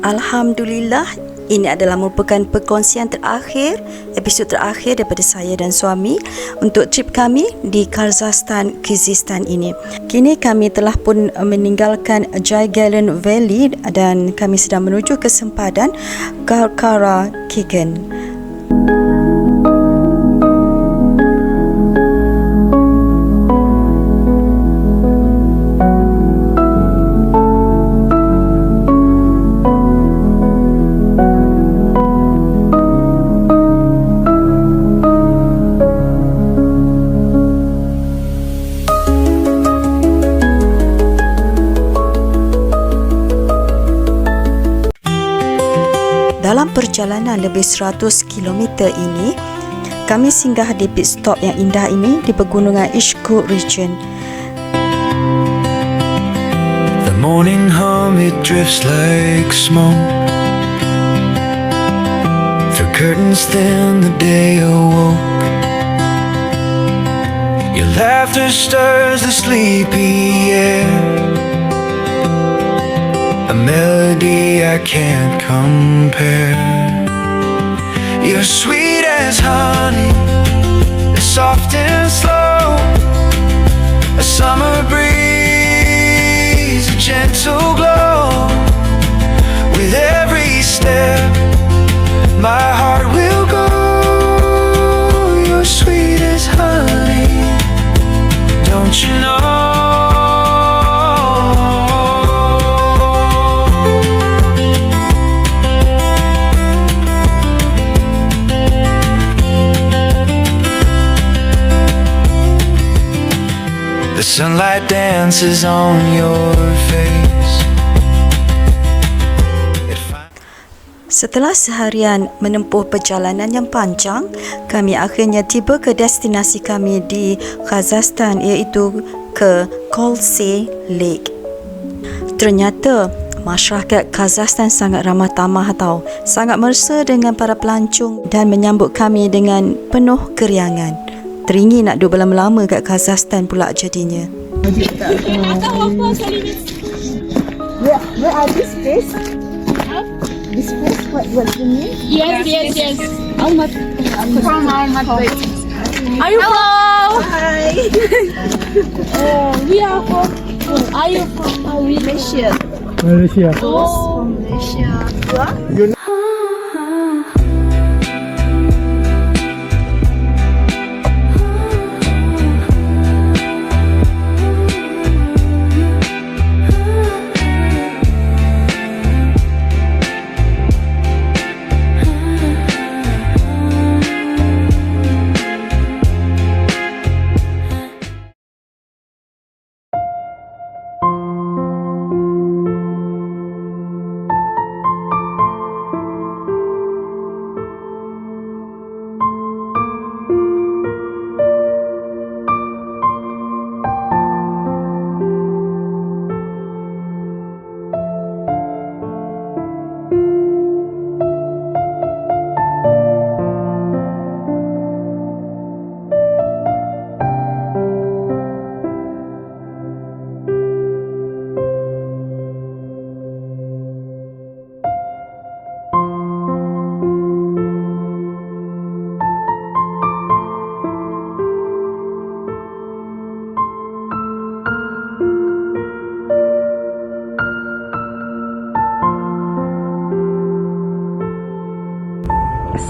Alhamdulillah, ini adalah merupakan perkongsian terakhir, episod terakhir daripada saya dan suami untuk trip kami di Kazakhstan, Kyrgyzstan ini. Kini kami telah pun meninggalkan Jaigalon Valley dan kami sedang menuju ke sempadan Karkara-Kigen. Dalam perjalanan lebih 100 km ini, kami singgah di pit stop yang indah ini di pegunungan Ishkut region. The morning hum, it drifts like smoke. Through curtains thin, the day awoke. Your laughter stirs the sleepy air. A melody I can't compare. You're sweet as honey, soft and slow. A summer breeze, a gentle glow. With every step, my heart will go. You're sweet as honey, don't you know? Sunlight dances on your face. Setelah seharian menempuh perjalanan yang panjang, kami akhirnya tiba ke destinasi kami di Kazakhstan, iaitu ke Kolse Lake. Ternyata masyarakat Kazakhstan sangat ramah tamah tau, sangat mesra dengan para pelancong dan menyambut kami dengan penuh keriangan. Teringin nak duduk berlama-lama kat Kazakhstan pula jadinya. Where are this place? This place, what's the name? Yes. Almaty. From Almaty. Are you from? Hi. We are from. Are you from Malaysia. Malaysia. From Malaysia. You are?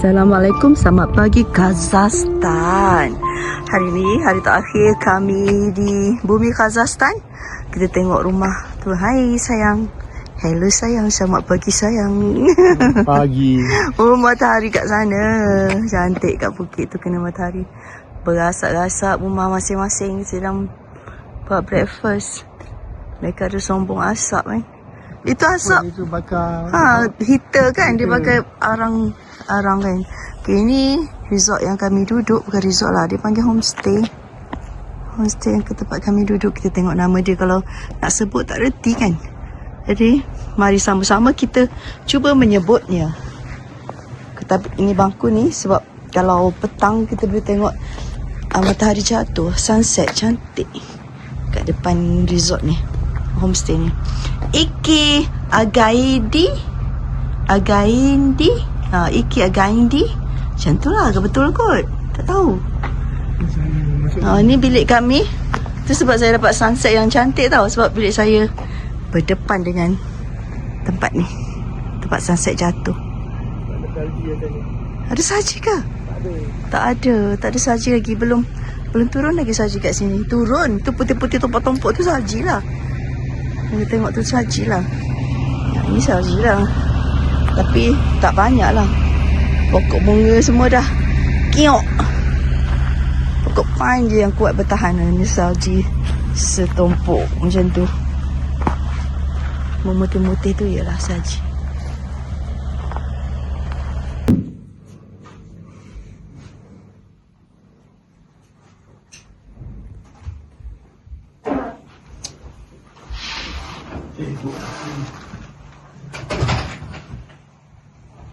Assalamualaikum, selamat pagi Kazakhstan. Hari ni hari terakhir kami di bumi Kazakhstan. Kita tengok rumah tu. Hai sayang. Hello sayang, selamat pagi sayang. Pagi. Oh, matahari kat sana. Cantik kat bukit tu kena matahari. Berasak-rasak rumah masing-masing sedang buat breakfast. Mereka ada sombong asap kan. Itu asap. Itu bakar. Heater kan, dia pakai arang kan. Okay, ini resort yang kami duduk. Bukan resort lah, dia panggil homestay. Homestay yang ke tempat kami duduk. Kita tengok nama dia, kalau nak sebut tak reti kan. Jadi mari sama-sama kita cuba menyebutnya. Tapi ini bangku ni sebab kalau petang kita boleh tengok matahari jatuh, sunset cantik kat depan resort ni, homestay ni. Iki Agaidi Againdi. Iki Againdi. Macam tu lah ke betul kot? Tak tahu. Ni bilik kami. Tu sebab saya dapat sunset yang cantik tau. Sebab bilik saya berdepan dengan tempat ni. Tempat sunset jatuh. Ada salji ke? Tak ada. Tak ada salji lagi. Belum turun lagi salji kat sini. Turun. Tu putih-putih tompok-tompok tu salji lah. Kita tengok tu salji lah. Ini salji lah. Tapi tak banyak lah. Pokok bunga semua dah kiok. Pokok pine je yang kuat bertahan. Ini salji setumpuk macam tu. Memutih-mutih tu ialah salji.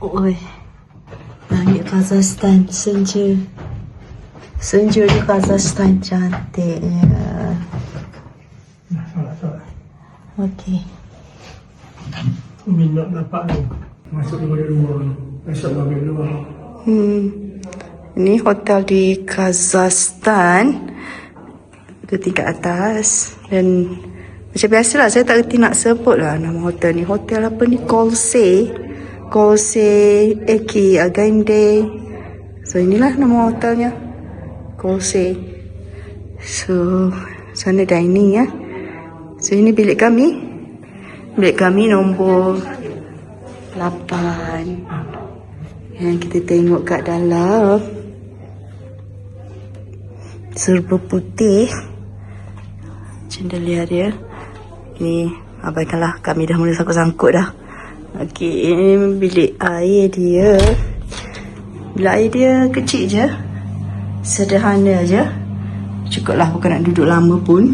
Oi, langit Kazakhstan senja. Senja di Kazakhstan cantiknya. Okey. Minat dapat ni. Masuk ke rumah. Esok bagi luar. Ini hotel di Kazakhstan. Itu tingkat atas. Dan macam biasalah, saya tak reti nak sebut lah nama hotel ni. Hotel apa ni? Kolse Eki Againde. So inilah nama hotelnya, Kolse. So sana dining ya. So ini bilik kami. Bilik kami nombor 8. Yang kita tengok kat dalam serba putih. Chandelier dia. Ni abaikanlah, kami dah mula sangkut-sangkut dah. Okey, ini bilik air dia. Bilik air dia kecil je. Sederhana je. Cukuplah, bukan nak duduk lama pun.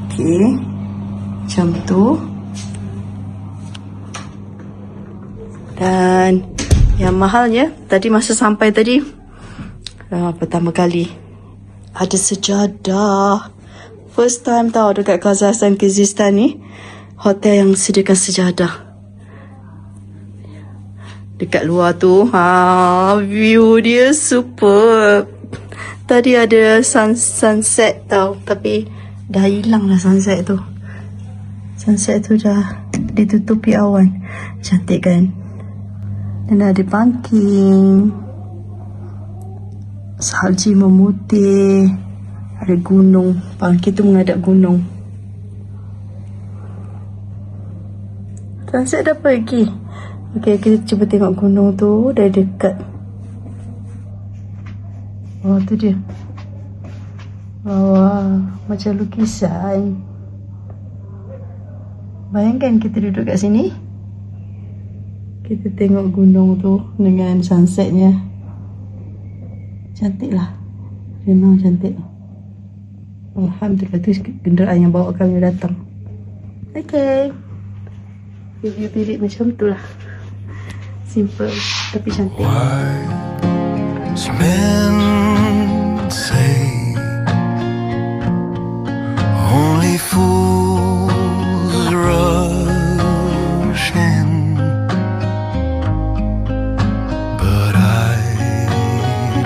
Okey. Macam tu. Dan yang mahalnya, tadi masa sampai tadi, pertama kali ada sejadah. First time tau dekat Kazakhstan, Kyrgyzstan ni, hotel yang sediakan sejadah. Dekat luar tu, view dia superb. Tadi ada sunset tau, tapi dah hilang lah sunset tu. Sunset tu dah ditutupi awan. Cantik kan? Dan ada parking. Salji memutih. Ada gunung. Parking tu menghadap gunung. Sunset dah pergi. Okey, kita cuba tengok gunung tu dari dekat. Oh, tu dia. Wah, macam lukisan. Bayangkan kita duduk kat sini. Kita tengok gunung tu dengan sunsetnya. Cantik lah. Memang cantik. Alhamdulillah, tu kenderaan yang bawa kami datang. Okay. Review bilik macam tu lah. Simple tapi cantik. Wise men say only fools rush in, but I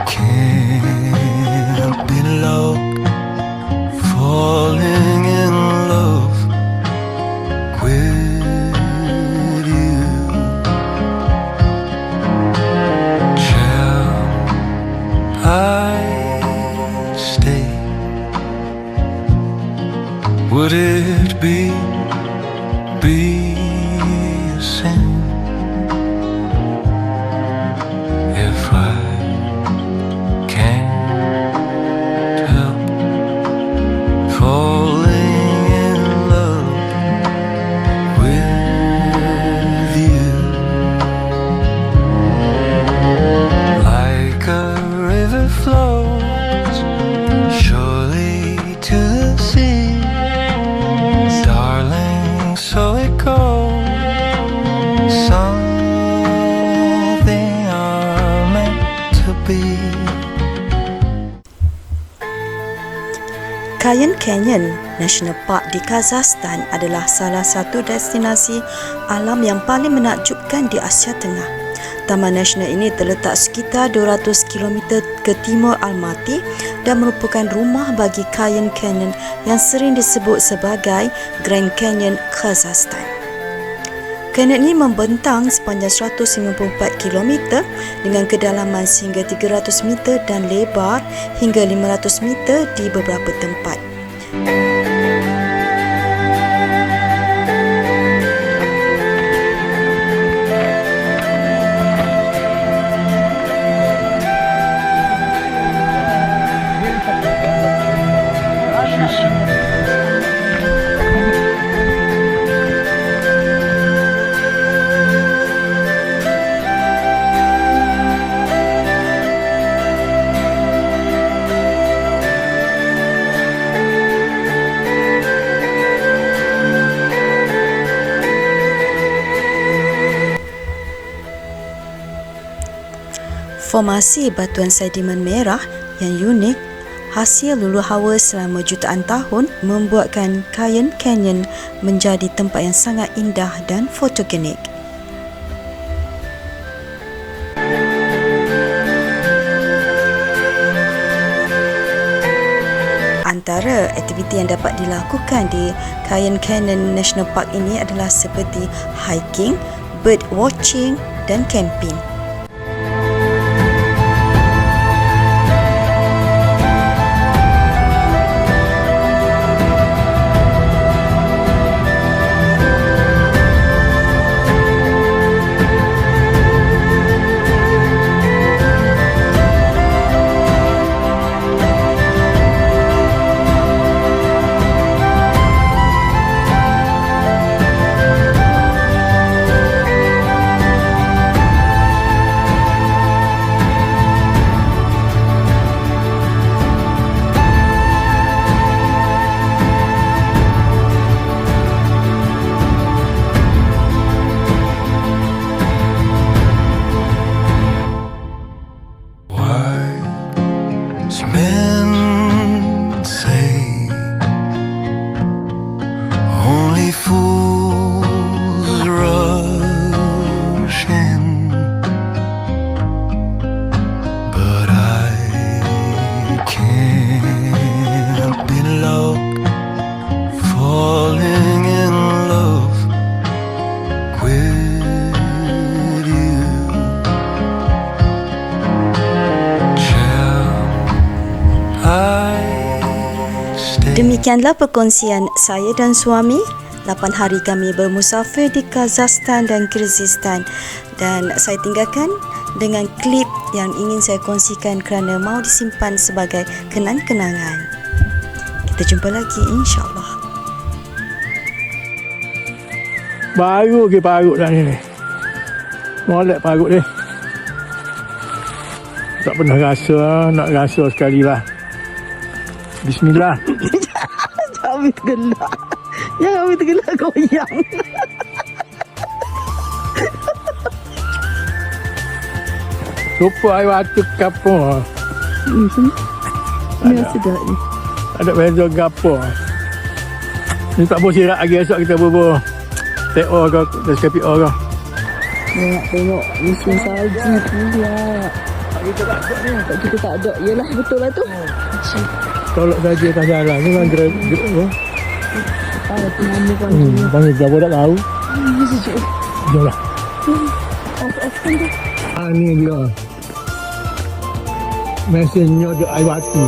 can't be loved, falling in love with you. Shall I stay? Would it Cayenne Canyon National Park di Kazakhstan adalah salah satu destinasi alam yang paling menakjubkan di Asia Tengah. Taman nasional ini terletak sekitar 200 km ke timur Almaty dan merupakan rumah bagi Cayenne Canyon yang sering disebut sebagai Grand Canyon Kazakhstan. Canyon ini membentang sepanjang 154 km dengan kedalaman sehingga 300 meter dan lebar hingga 500 meter di beberapa tempat. Formasi batuan sedimen merah yang unik hasil luluh hawa selama jutaan tahun membuatkan Cayenne Canyon menjadi tempat yang sangat indah dan fotogenik. Antara aktiviti yang dapat dilakukan di Cayenne Canyon National Park ini adalah seperti hiking, bird watching dan camping. Men say only fools rush in, but I can't help but love, falling in love with you. Demikianlah perkongsian saya dan suami. 8 hari kami bermusafir di Kazakhstan dan Kyrgyzstan, dan saya tinggalkan dengan klip yang ingin saya kongsikan kerana mahu disimpan sebagai kenang-kenangan. Kita jumpa lagi insya-Allah. Baru ke parut dah ni. Molek parut ni. Tak pernah rasa, nak rasa sekali lah. Bismillah. Jangan ambil tergelak. Jangan ambil tergelak goyang. Rupa air batu kapur. Ni sedap ni. Ada beza kapur. Ni tak boleh sirak lagi, esok kita berbual. TO ke, SKPO ke. Tengok mesin salji pula. Kita tak ada ni. Kita tak ada. Yelah, betul lah tu. Tolak saja tak jalan. Ni memang gerak. Tu nama kan. Panggil berapa tak tahu. Jom lah. Off-kan tu. Ni dia. Mesinnya ada air batu.